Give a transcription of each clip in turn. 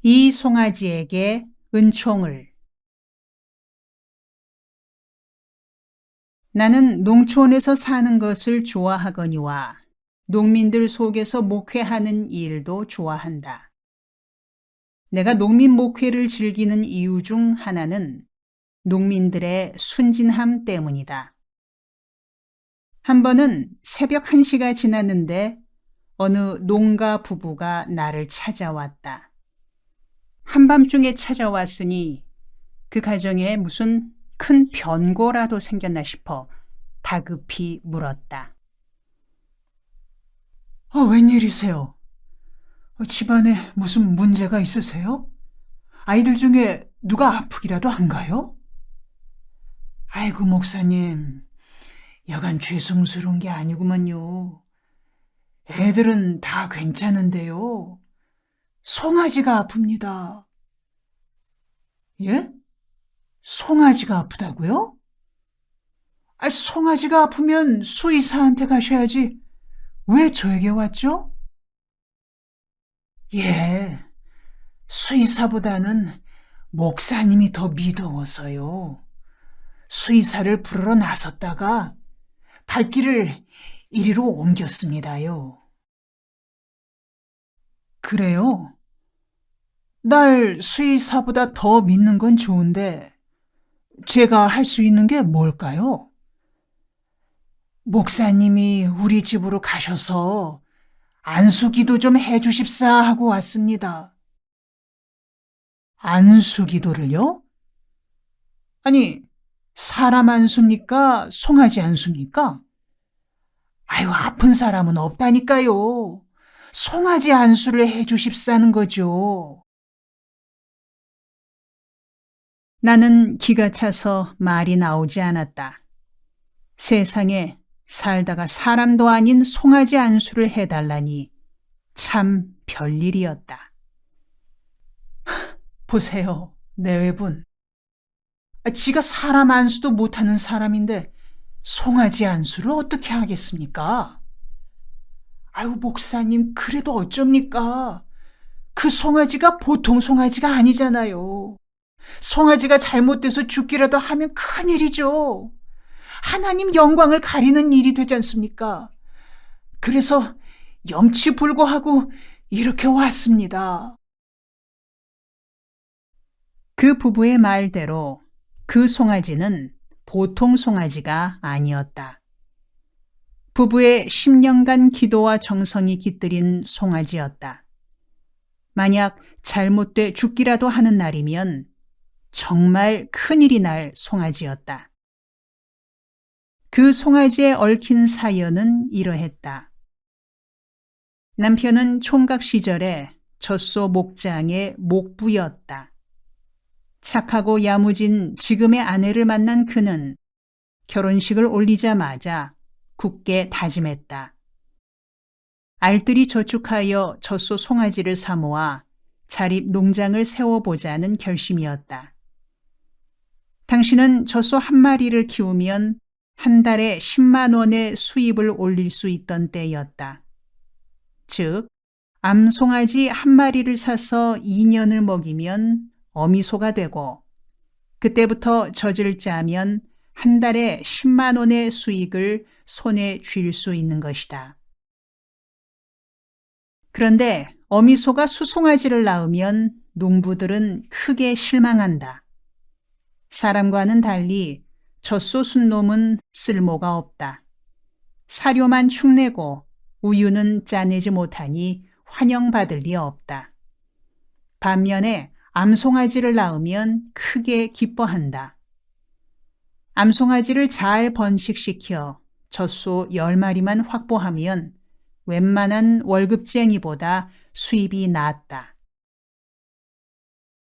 이 송아지에게 은총을. 나는 농촌에서 사는 것을 좋아하거니와 농민들 속에서 목회하는 일도 좋아한다. 내가 농민 목회를 즐기는 이유 중 하나는 농민들의 순진함 때문이다. 한 번은 새벽 1시가 지났는데 어느 농가 부부가 나를 찾아왔다. 한밤중에 찾아왔으니 그 가정에 무슨 큰 변고라도 생겼나 싶어 다급히 물었다. 웬일이세요? 집안에 무슨 문제가 있으세요? 아이들 중에 누가 아프기라도 한가요? 아이고, 목사님, 여간 죄송스러운 게 아니구먼요. 애들은 다 괜찮은데요. 송아지가 아픕니다. 예? 송아지가 아프다고요? 송아지가 아프면 수의사한테 가셔야지. 왜 저에게 왔죠? 예, 수의사보다는 목사님이 더 미더워서요. 수의사를 부르러 나섰다가 발길을 이리로 옮겼습니다요. 그래요? 날 수의사보다 더 믿는 건 좋은데 제가 할 수 있는 게 뭘까요? 목사님이 우리 집으로 가셔서 안수기도 좀 해주십사 하고 왔습니다. 안수기도를요? 아니, 사람 안수입니까? 송아지 안수입니까? 아유, 아픈 사람은 없다니까요. 송아지 안수를 해주십사는 거죠. 나는 기가 차서 말이 나오지 않았다. 세상에 살다가 사람도 아닌 송아지 안수를 해달라니 참 별일이었다. 보세요, 내외분. 지가 사람 안수도 못하는 사람인데 송아지 안수를 어떻게 하겠습니까? 아유, 목사님, 그래도 어쩝니까? 그 송아지가 보통 송아지가 아니잖아요. 송아지가 잘못돼서 죽기라도 하면 큰일이죠. 하나님 영광을 가리는 일이 되지 않습니까? 그래서 염치불고하고 이렇게 왔습니다. 그 부부의 말대로 그 송아지는 보통 송아지가 아니었다. 부부의 10년간 기도와 정성이 깃들인 송아지였다. 만약 잘못돼 죽기라도 하는 날이면 정말 큰일이 날 송아지였다. 그 송아지에 얽힌 사연은 이러했다. 남편은 총각 시절에 젖소 목장의 목부였다. 착하고 야무진 지금의 아내를 만난 그는 결혼식을 올리자마자 굳게 다짐했다. 알뜰히 저축하여 젖소 송아지를 사모아 자립 농장을 세워보자는 결심이었다. 당신은 젖소 한 마리를 키우면 한 달에 10만 원의 수입을 올릴 수 있던 때였다. 즉, 암송아지 한 마리를 사서 2년을 먹이면 어미소가 되고 그때부터 젖을 짜면 한 달에 10만 원의 수익을 손에 쥘 수 있는 것이다. 그런데 어미소가 수송아지를 낳으면 농부들은 크게 실망한다. 사람과는 달리 젖소 순놈은 쓸모가 없다. 사료만 축내고 우유는 짜내지 못하니 환영받을 리 없다. 반면에 암송아지를 낳으면 크게 기뻐한다. 암송아지를 잘 번식시켜 젖소 10마리만 확보하면 웬만한 월급쟁이보다 수입이 낮다.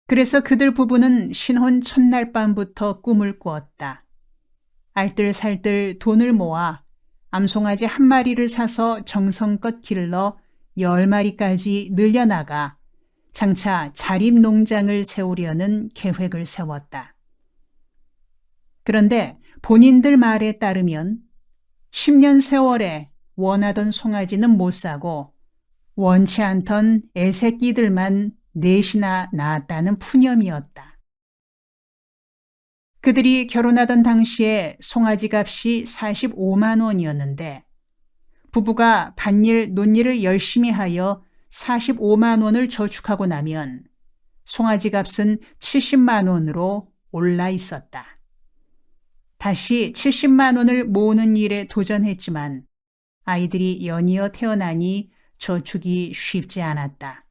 그래서 그들 부부는 신혼 첫날 밤부터 꿈을 꾸었다. 알뜰살뜰 돈을 모아 암송아지 한 마리를 사서 정성껏 길러 10마리까지 늘려나가 장차 자립농장을 세우려는 계획을 세웠다. 그런데 본인들 말에 따르면 10년 세월에 원하던 송아지는 못 사고 원치 않던 애새끼들만 넷이나 낳았다는 푸념이었다. 그들이 결혼하던 당시에 송아지 값이 45만 원이었는데 부부가 밭일 논일을 열심히 하여 45만 원을 저축하고 나면 송아지 값은 70만 원으로 올라 있었다. 다시 70만 원을 모으는 일에 도전했지만 아이들이 연이어 태어나니 저축이 쉽지 않았다.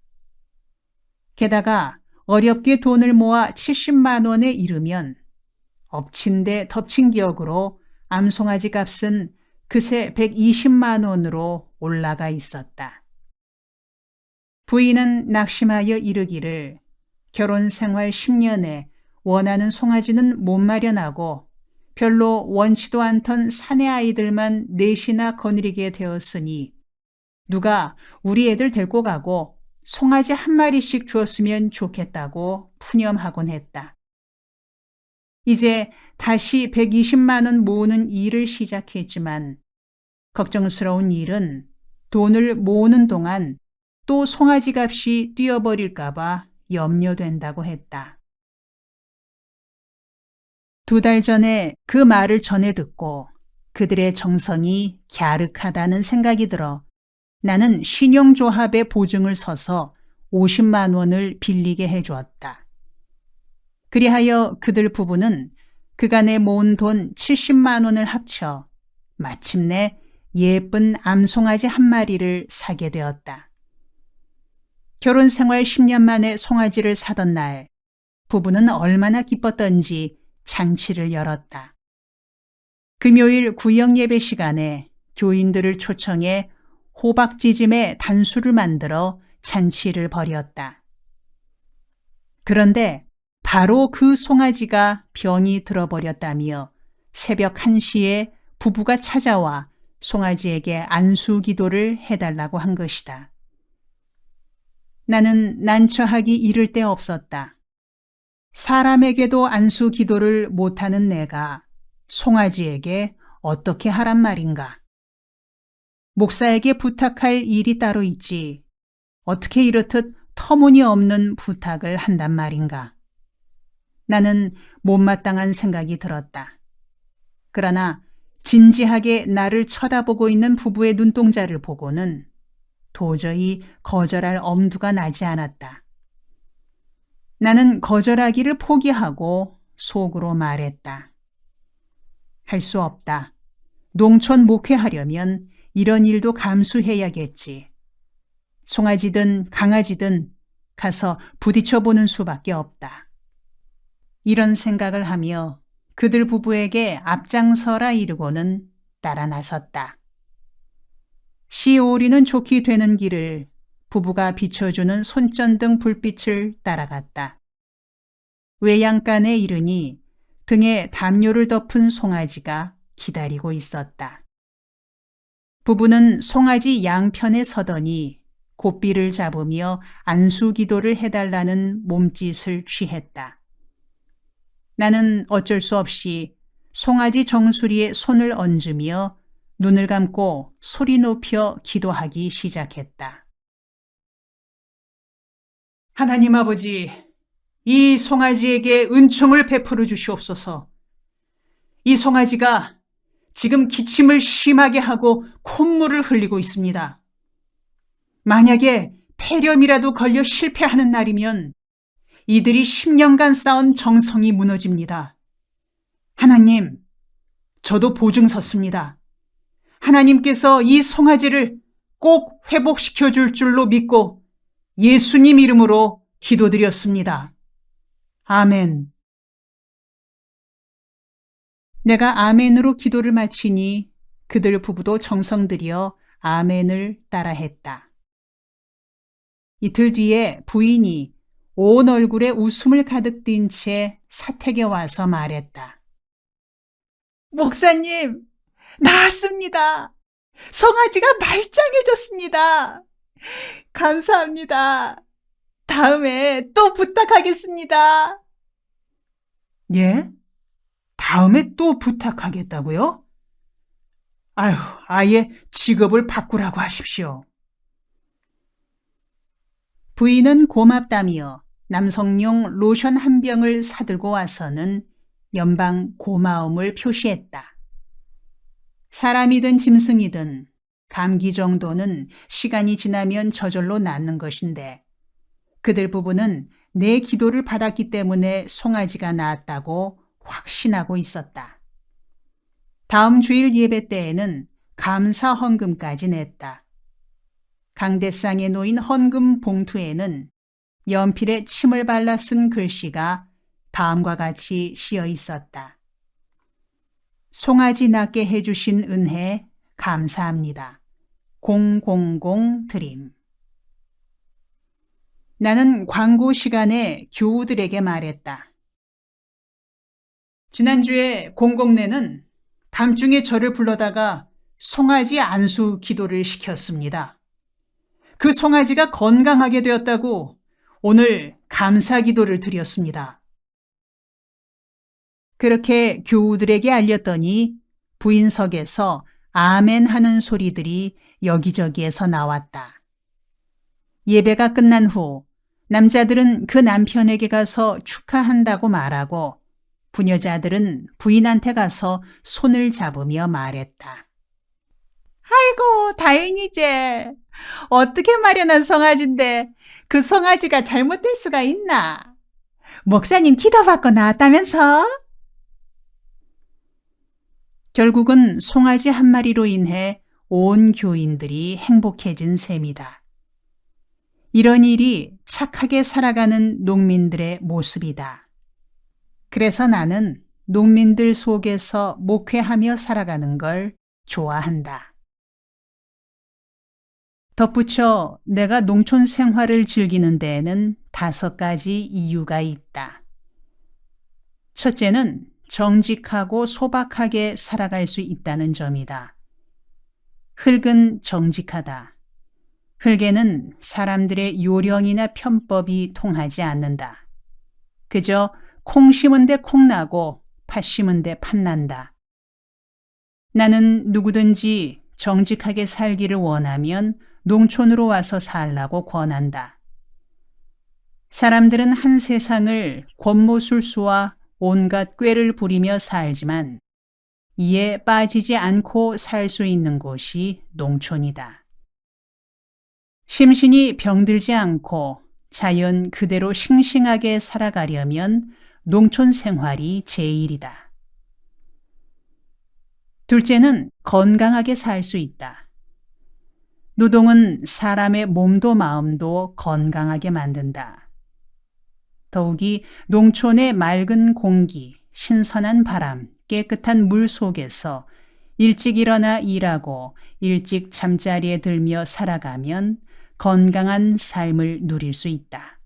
게다가 어렵게 돈을 모아 70만 원에 이르면 엎친 데 덮친 격으로 암송아지 값은 그새 120만 원으로 올라가 있었다. 부인은 낙심하여 이르기를 결혼 생활 10년에 원하는 송아지는 못 마련하고 별로 원치도 않던 사내 아이들만 넷이나 거느리게 되었으니 누가 우리 애들 데리고 가고 송아지 한 마리씩 주었으면 좋겠다고 푸념하곤 했다. 이제 다시 120만 원 모으는 일을 시작했지만 걱정스러운 일은 돈을 모으는 동안 또 송아지 값이 뛰어버릴까 봐 염려된다고 했다. 2달 전에 그 말을 전해 듣고 그들의 정성이 갸륵하다는 생각이 들어 나는 신용조합에 보증을 서서 50만 원을 빌리게 해주었다. 그리하여 그들 부부는 그간에 모은 돈 70만 원을 합쳐 마침내 예쁜 암송아지 한 마리를 사게 되었다. 결혼 생활 10년 만에 송아지를 사던 날 부부는 얼마나 기뻤던지 잔치를 열었다. 금요일 구역 예배 시간에 교인들을 초청해 호박지짐에 단수를 만들어 잔치를 벌였다. 그런데 바로 그 송아지가 병이 들어버렸다며 새벽 1시에 부부가 찾아와 송아지에게 안수 기도를 해달라고 한 것이다. 나는 난처하기 이를 데 없었다. 사람에게도 안수 기도를 못하는 내가 송아지에게 어떻게 하란 말인가. 목사에게 부탁할 일이 따로 있지 어떻게 이렇듯 터무니없는 부탁을 한단 말인가. 나는 못마땅한 생각이 들었다. 그러나 진지하게 나를 쳐다보고 있는 부부의 눈동자를 보고는 도저히 거절할 엄두가 나지 않았다. 나는 거절하기를 포기하고 속으로 말했다. 할 수 없다. 농촌 목회하려면 이런 일도 감수해야겠지. 송아지든 강아지든 가서 부딪혀보는 수밖에 없다. 이런 생각을 하며 그들 부부에게 앞장서라 이르고는 따라 나섰다. 시오리는 좋게 되는 길을 부부가 비춰주는 손전등 불빛을 따라갔다. 외양간에 이르니 등에 담요를 덮은 송아지가 기다리고 있었다. 부부는 송아지 양편에 서더니 고삐를 잡으며 안수 기도를 해달라는 몸짓을 취했다. 나는 어쩔 수 없이 송아지 정수리에 손을 얹으며 눈을 감고 소리 높여 기도하기 시작했다. 하나님 아버지, 이 송아지에게 은총을 베풀어 주시옵소서. 이 송아지가 지금 기침을 심하게 하고 콧물을 흘리고 있습니다. 만약에 폐렴이라도 걸려 실패하는 날이면 이들이 10년간 쌓은 정성이 무너집니다. 하나님, 저도 보증 섰습니다. 하나님께서 이 송아지를 꼭 회복시켜 줄 줄로 믿고 예수님 이름으로 기도드렸습니다. 아멘. 내가 아멘으로 기도를 마치니 그들 부부도 정성 들여 아멘을 따라했다. 이틀 뒤에 부인이 온 얼굴에 웃음을 가득 띤 채 사택에 와서 말했다. 목사님, 나았습니다. 송아지가 말짱해졌습니다. 감사합니다. 다음에 또 부탁하겠습니다. 예? 다음에 또 부탁하겠다고요? 아유, 아예 직업을 바꾸라고 하십시오. 부인은 고맙다며 남성용 로션 한 병을 사들고 와서는 연방 고마움을 표시했다. 사람이든 짐승이든 감기 정도는 시간이 지나면 저절로 낫는 것인데 그들 부부는 내 기도를 받았기 때문에 송아지가 나았다고 확신하고 있었다. 다음 주일 예배 때에는 감사 헌금까지 냈다. 강대상에 놓인 헌금 봉투에는 연필에 침을 발라 쓴 글씨가 다음과 같이 씌어 있었다. 송아지 낳게 해주신 은혜 감사합니다. 000 드림. 나는 광고 시간에 교우들에게 말했다. 지난주에 공공내는 밤중에 저를 불러다가 송아지 안수 기도를 시켰습니다. 그 송아지가 건강하게 되었다고 오늘 감사 기도를 드렸습니다. 그렇게 교우들에게 알렸더니 부인석에서 아멘 하는 소리들이 여기저기에서 나왔다. 예배가 끝난 후 남자들은 그 남편에게 가서 축하한다고 말하고 부녀자들은 부인한테 가서 손을 잡으며 말했다. 아이고, 다행이지. 어떻게 마련한 송아지인데 그 송아지가 잘못될 수가 있나? 목사님 기도받고 나왔다면서? 결국은 송아지 한 마리로 인해 온 교인들이 행복해진 셈이다. 이런 일이 착하게 살아가는 농민들의 모습이다. 그래서 나는 농민들 속에서 목회하며 살아가는 걸 좋아한다. 덧붙여 내가 농촌 생활을 즐기는 데에는 5가지 이유가 있다. 첫째는 정직하고 소박하게 살아갈 수 있다는 점이다. 흙은 정직하다. 흙에는 사람들의 요령이나 편법이 통하지 않는다. 그저 콩 심은 데 콩 나고 팥 심은 데 팥 난다. 나는 누구든지 정직하게 살기를 원하면 농촌으로 와서 살라고 권한다. 사람들은 한 세상을 권모술수와 온갖 꾀를 부리며 살지만 이에 빠지지 않고 살 수 있는 곳이 농촌이다. 심신이 병들지 않고 자연 그대로 싱싱하게 살아가려면 농촌 생활이 제일이다. 둘째는 건강하게 살 수 있다. 노동은 사람의 몸도 마음도 건강하게 만든다. 더욱이 농촌의 맑은 공기, 신선한 바람, 깨끗한 물 속에서 일찍 일어나 일하고 일찍 잠자리에 들며 살아가면 건강한 삶을 누릴 수 있다.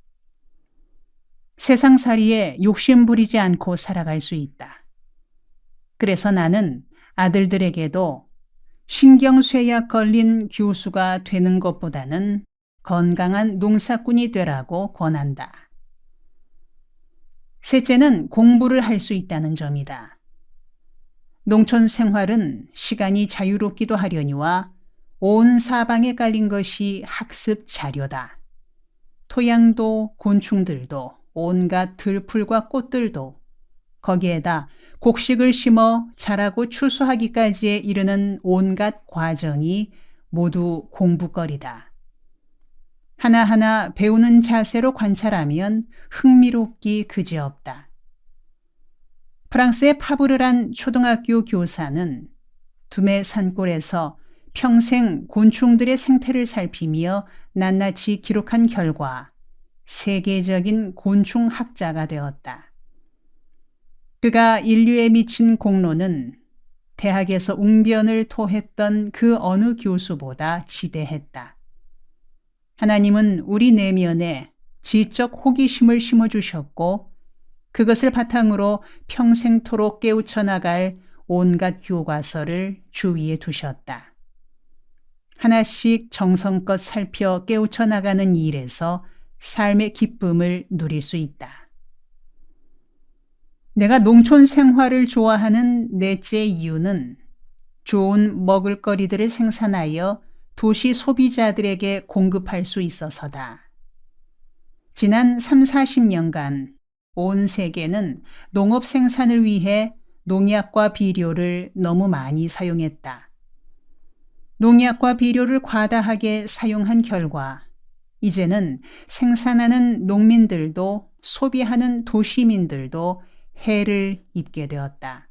세상살이에 욕심 부리지 않고 살아갈 수 있다. 그래서 나는 아들들에게도 신경쇠약 걸린 교수가 되는 것보다는 건강한 농사꾼이 되라고 권한다. 셋째는 공부를 할 수 있다는 점이다. 농촌 생활은 시간이 자유롭기도 하려니와 온 사방에 깔린 것이 학습 자료다. 토양도 곤충들도 온갖 들풀과 꽃들도 거기에다 곡식을 심어 자라고 추수하기까지에 이르는 온갖 과정이 모두 공부거리다. 하나하나 배우는 자세로 관찰하면 흥미롭기 그지없다. 프랑스의 파브르란 초등학교 교사는 두메 산골에서 평생 곤충들의 생태를 살피며 낱낱이 기록한 결과 세계적인 곤충학자가 되었다. 그가 인류에 미친 공로는 대학에서 웅변을 토했던 그 어느 교수보다 지대했다. 하나님은 우리 내면에 지적 호기심을 심어주셨고 그것을 바탕으로 평생토록 깨우쳐 나갈 온갖 교과서를 주위에 두셨다. 하나씩 정성껏 살펴 깨우쳐 나가는 일에서 삶의 기쁨을 누릴 수 있다. 내가 농촌 생활을 좋아하는 넷째 이유는 좋은 먹을거리들을 생산하여 도시 소비자들에게 공급할 수 있어서다. 지난 3, 40년간 온 세계는 농업 생산을 위해 농약과 비료를 너무 많이 사용했다. 농약과 비료를 과다하게 사용한 결과 이제는 생산하는 농민들도 소비하는 도시민들도 해를 입게 되었다.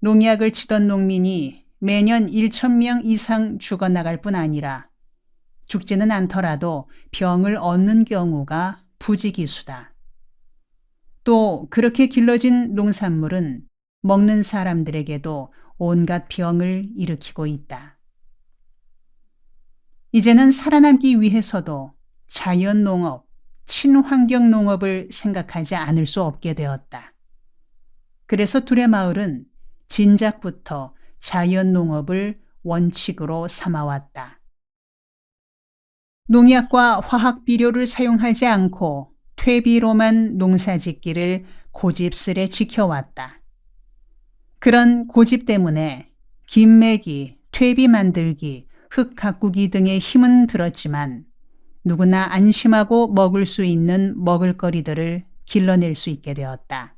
농약을 치던 농민이 매년 1,000명 이상 죽어나갈 뿐 아니라 죽지는 않더라도 병을 얻는 경우가 부지기수다. 또 그렇게 길러진 농산물은 먹는 사람들에게도 온갖 병을 일으키고 있다. 이제는 살아남기 위해서도 자연농업, 친환경 농업을 생각하지 않을 수 없게 되었다. 그래서 두레마을은 진작부터 자연농업을 원칙으로 삼아왔다. 농약과 화학비료를 사용하지 않고 퇴비로만 농사짓기를 고집스레 지켜왔다. 그런 고집 때문에 김매기, 퇴비 만들기, 흙 가꾸기 등의 힘은 들었지만 누구나 안심하고 먹을 수 있는 먹을거리들을 길러낼 수 있게 되었다.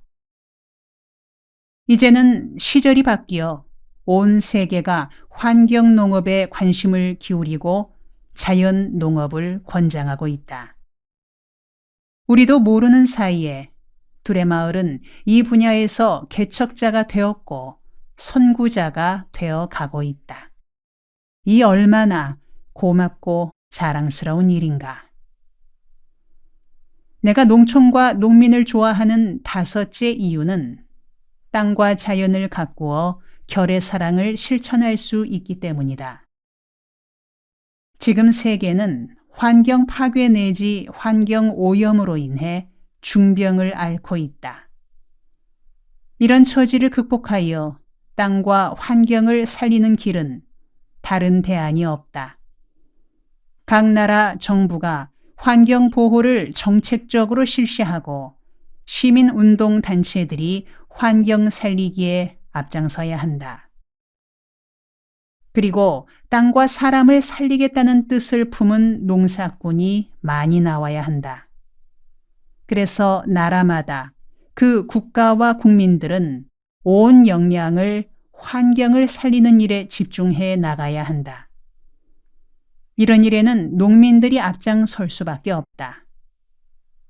이제는 시절이 바뀌어 온 세계가 환경농업에 관심을 기울이고 자연농업을 권장하고 있다. 우리도 모르는 사이에 두레마을은 이 분야에서 개척자가 되었고 선구자가 되어 가고 있다. 이 얼마나 고맙고 자랑스러운 일인가. 내가 농촌과 농민을 좋아하는 다섯째 이유는 땅과 자연을 가꾸어 결의 사랑을 실천할 수 있기 때문이다. 지금 세계는 환경 파괴 내지 환경 오염으로 인해 중병을 앓고 있다. 이런 처지를 극복하여 땅과 환경을 살리는 길은 다른 대안이 없다. 각 나라 정부가 환경 보호를 정책적으로 실시하고 시민운동 단체들이 환경 살리기에 앞장서야 한다. 그리고 땅과 사람을 살리겠다는 뜻을 품은 농사꾼이 많이 나와야 한다. 그래서 나라마다 그 국가와 국민들은 온 역량을 환경을 살리는 일에 집중해 나가야 한다. 이런 일에는 농민들이 앞장설 수밖에 없다.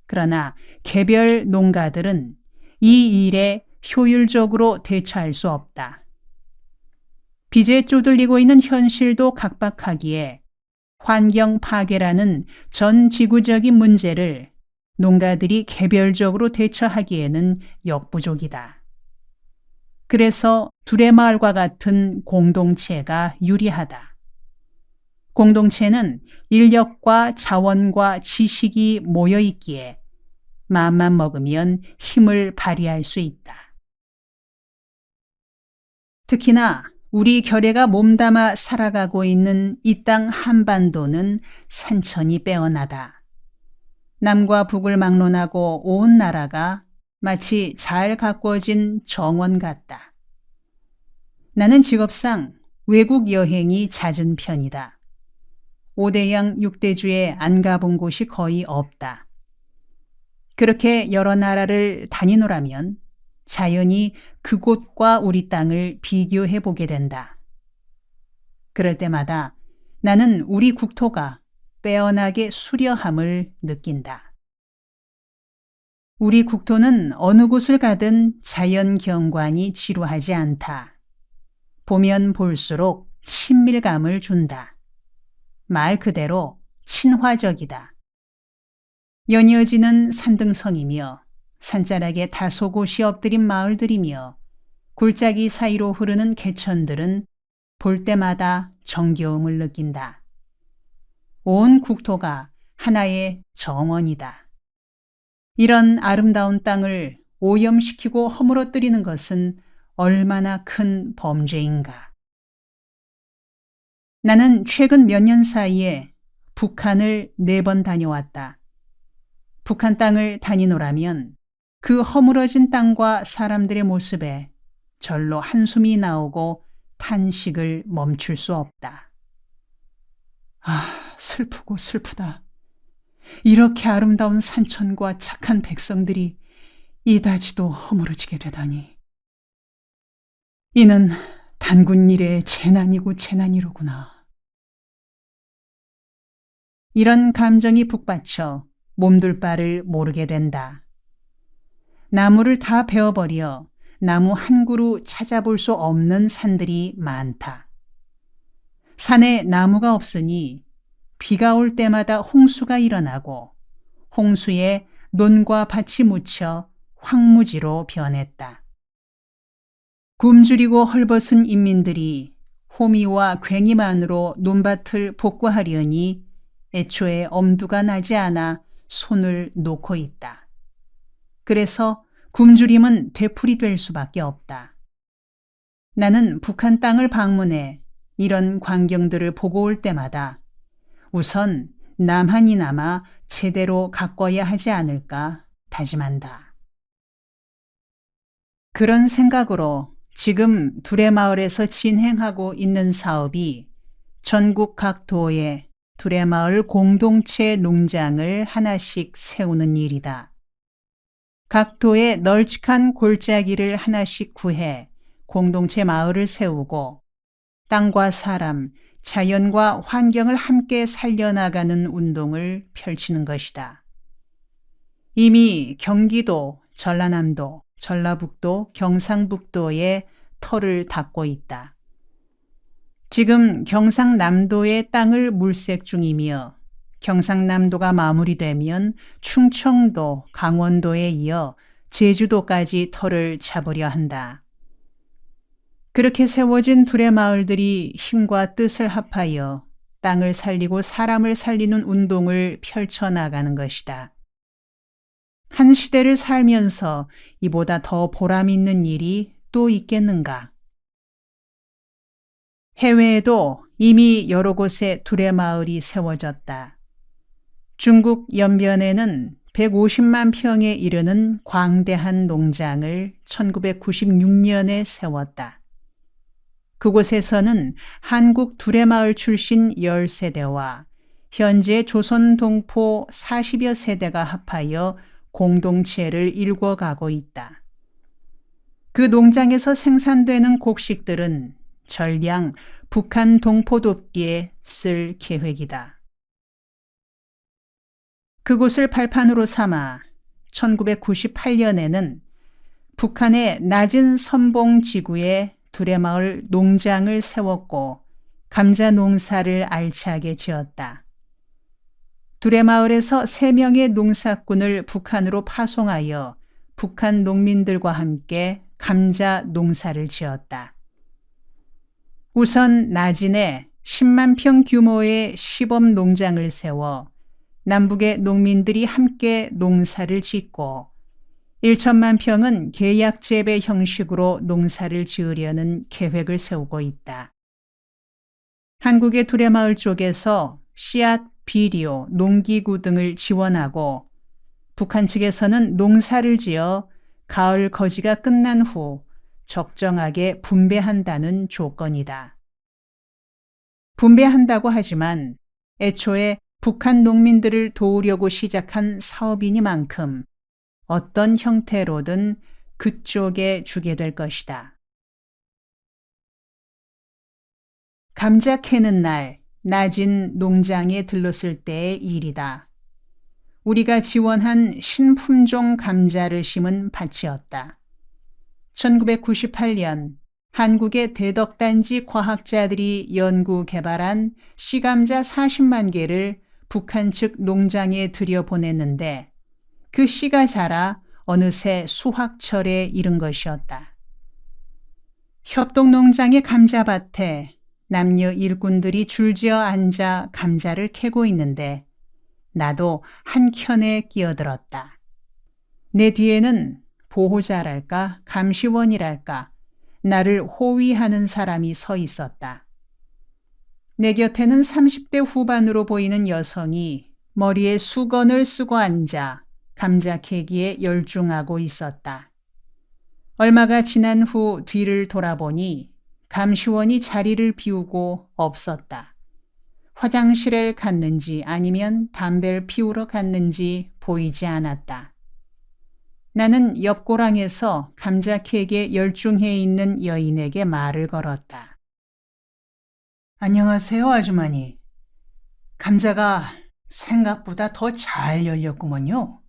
그러나 개별 농가들은 이 일에 효율적으로 대처할 수 없다. 빚에 쪼들리고 있는 현실도 각박하기에 환경 파괴라는 전 지구적인 문제를 농가들이 개별적으로 대처하기에는 역부족이다. 그래서 두레마을과 같은 공동체가 유리하다. 공동체는 인력과 자원과 지식이 모여 있기에 마음만 먹으면 힘을 발휘할 수 있다. 특히나 우리 결의가 몸담아 살아가고 있는 이 땅 한반도는 산천이 빼어나다. 남과 북을 막론하고 온 나라가 마치 잘 가꾸어진 정원 같다. 나는 직업상 외국 여행이 잦은 편이다. 5대양 6대주에 안 가본 곳이 거의 없다. 그렇게 여러 나라를 다니노라면 자연히 그곳과 우리 땅을 비교해 보게 된다. 그럴 때마다 나는 우리 국토가 빼어나게 수려함을 느낀다. 우리 국토는 어느 곳을 가든 자연 경관이 지루하지 않다. 보면 볼수록 친밀감을 준다. 말 그대로 친화적이다. 연이어지는 산등성이며 산자락에 다소 곳이 엎드린 마을들이며 골짜기 사이로 흐르는 개천들은 볼 때마다 정겨움을 느낀다. 온 국토가 하나의 정원이다. 이런 아름다운 땅을 오염시키고 허물어뜨리는 것은 얼마나 큰 범죄인가. 나는 최근 몇 년 사이에 북한을 4번 다녀왔다. 북한 땅을 다니노라면 그 허물어진 땅과 사람들의 모습에 절로 한숨이 나오고 탄식을 멈출 수 없다. 아, 슬프고 슬프다. 이렇게 아름다운 산천과 착한 백성들이 이다지도 허물어지게 되다니. 이는 단군 일의 재난이고 재난이로구나. 이런 감정이 북받쳐 몸둘 바를 모르게 된다. 나무를 다 베어버려 나무 한 그루 찾아볼 수 없는 산들이 많다. 산에 나무가 없으니 비가 올 때마다 홍수가 일어나고 홍수에 논과 밭이 묻혀 황무지로 변했다. 굶주리고 헐벗은 인민들이 호미와 괭이만으로 논밭을 복구하려니 애초에 엄두가 나지 않아 손을 놓고 있다. 그래서 굶주림은 되풀이될 수밖에 없다. 나는 북한 땅을 방문해 이런 광경들을 보고 올 때마다 우선 남한이나마 제대로 가꿔야 하지 않을까 다짐한다. 그런 생각으로 지금 두레마을에서 진행하고 있는 사업이 전국 각 도에 두레마을 공동체 농장을 하나씩 세우는 일이다. 각 도에 널찍한 골짜기를 하나씩 구해 공동체 마을을 세우고 땅과 사람, 자연과 환경을 함께 살려나가는 운동을 펼치는 것이다. 이미 경기도, 전라남도, 전라북도, 경상북도에 터를 닦고 있다. 지금 경상남도의 땅을 물색 중이며 경상남도가 마무리되면 충청도, 강원도에 이어 제주도까지 터를 잡으려 한다. 그렇게 세워진 두레마을들이 힘과 뜻을 합하여 땅을 살리고 사람을 살리는 운동을 펼쳐나가는 것이다. 한 시대를 살면서 이보다 더 보람 있는 일이 또 있겠는가? 해외에도 이미 여러 곳에 두레마을이 세워졌다. 중국 연변에는 150만 평에 이르는 광대한 농장을 1996년에 세웠다. 그곳에서는 한국 두레마을 출신 10세대와 현재 조선 동포 40여 세대가 합하여 공동체를 일궈가고 있다. 그 농장에서 생산되는 곡식들은 전량 북한 동포 돕기에 쓸 계획이다. 그곳을 발판으로 삼아 1998년에는 북한의 낮은 선봉 지구에 두레마을 농장을 세웠고 감자 농사를 알차게 지었다. 두레마을에서 3명의 농사꾼을 북한으로 파송하여 북한 농민들과 함께 감자 농사를 지었다. 우선 나진에 10만 평 규모의 시범 농장을 세워 남북의 농민들이 함께 농사를 짓고 1천만 평은 계약 재배 형식으로 농사를 지으려는 계획을 세우고 있다. 한국의 두레마을 쪽에서 씨앗, 비료, 농기구 등을 지원하고 북한 측에서는 농사를 지어 가을 거지가 끝난 후 적정하게 분배한다는 조건이다. 분배한다고 하지만 애초에 북한 농민들을 도우려고 시작한 사업이니만큼 어떤 형태로든 그쪽에 주게 될 것이다. 감자 캐는 날 나진 농장에 들렀을 때의 일이다. 우리가 지원한 신품종 감자를 심은 밭이었다. 1998년 한국의 대덕단지 과학자들이 연구 개발한 씨감자 40만 개를 북한 측 농장에 들여보냈는데 그 씨가 자라 어느새 수확철에 이른 것이었다. 협동농장의 감자밭에 남녀 일꾼들이 줄지어 앉아 감자를 캐고 있는데 나도 한켠에 끼어들었다. 내 뒤에는 보호자랄까 감시원이랄까 나를 호위하는 사람이 서 있었다. 내 곁에는 30대 후반으로 보이는 여성이 머리에 수건을 쓰고 앉아 감자 캐기에 열중하고 있었다. 얼마가 지난 후 뒤를 돌아보니 감시원이 자리를 비우고 없었다. 화장실을 갔는지 아니면 담배를 피우러 갔는지 보이지 않았다. 나는 옆고랑에서 감자 케이크에 열중해 있는 여인에게 말을 걸었다. 안녕하세요, 아주머니. 감자가 생각보다 더 잘 열렸구먼요.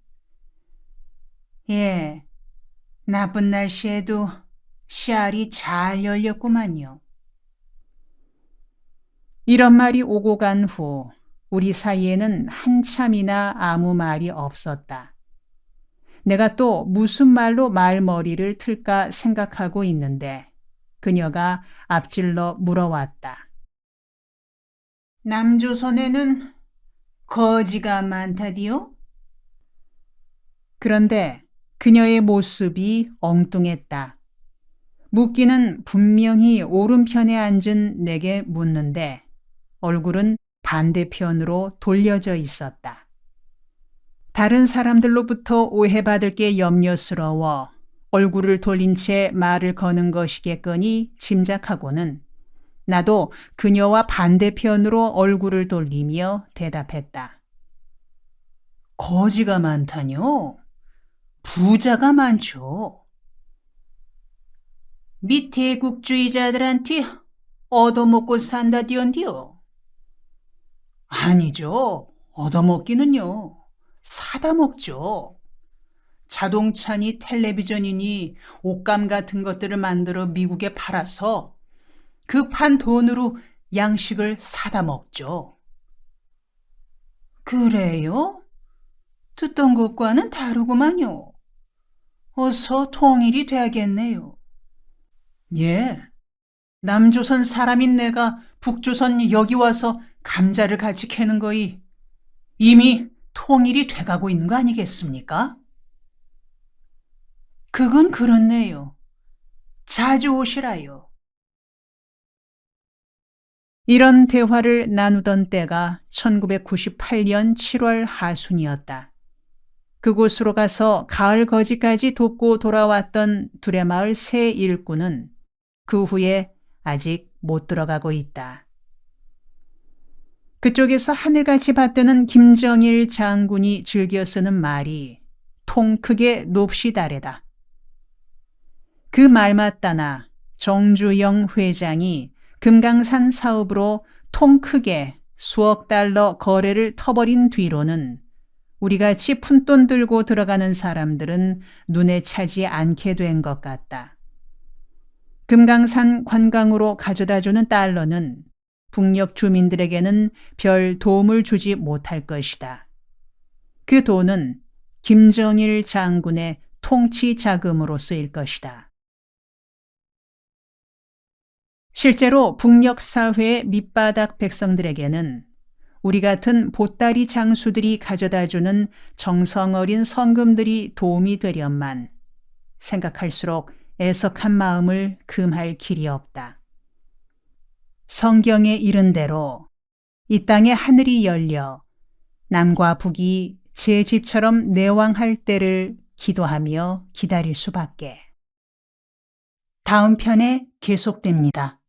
예, 나쁜 날씨에도 씨알이 잘 열렸구만요. 이런 말이 오고 간 후 우리 사이에는 한참이나 아무 말이 없었다. 내가 또 무슨 말로 말머리를 틀까 생각하고 있는데 그녀가 앞질러 물어왔다. 남조선에는 거지가 많다디요? 그런데 그녀의 모습이 엉뚱했다. 묻기는 분명히 오른편에 앉은 내게 묻는데 얼굴은 반대편으로 돌려져 있었다. 다른 사람들로부터 오해받을 게 염려스러워 얼굴을 돌린 채 말을 거는 것이겠거니 짐작하고는 나도 그녀와 반대편으로 얼굴을 돌리며 대답했다. 거지가 많다뇨? 부자가 많죠. 미태국주의자들한테 얻어먹고 산다디언디요. 아니죠. 얻어먹기는요. 사다 먹죠. 자동차니 텔레비전이니 옷감 같은 것들을 만들어 미국에 팔아서 그 판 돈으로 양식을 사다 먹죠. 그래요? 듣던 것과는 다르구만요. 어서 통일이 돼야겠네요. 예, 남조선 사람인 내가 북조선 여기 와서 감자를 같이 캐는 거이 이미 통일이 돼가고 있는 거 아니겠습니까? 그건 그렇네요. 자주 오시라요. 이런 대화를 나누던 때가 1998년 7월 하순이었다. 그곳으로 가서 가을 거지까지 돕고 돌아왔던 두레마을 새 일꾼은 그 후에 아직 못 들어가고 있다. 그쪽에서 하늘같이 받드는 김정일 장군이 즐겨 쓰는 말이 통 크게 높시다래다. 그 말만 따나 정주영 회장이 금강산 사업으로 통 크게 수억 달러 거래를 터버린 뒤로는 우리같이 푼돈 들고 들어가는 사람들은 눈에 차지 않게 된 것 같다. 금강산 관광으로 가져다주는 달러는 북녘 주민들에게는 별 도움을 주지 못할 것이다. 그 돈은 김정일 장군의 통치 자금으로 쓰일 것이다. 실제로 북녘 사회의 밑바닥 백성들에게는 우리 같은 보따리 장수들이 가져다주는 정성 어린 성금들이 도움이 되련만 생각할수록 애석한 마음을 금할 길이 없다. 성경에 이른 대로 이 땅의 하늘이 열려 남과 북이 제 집처럼 내왕할 때를 기도하며 기다릴 수밖에. 다음 편에 계속됩니다.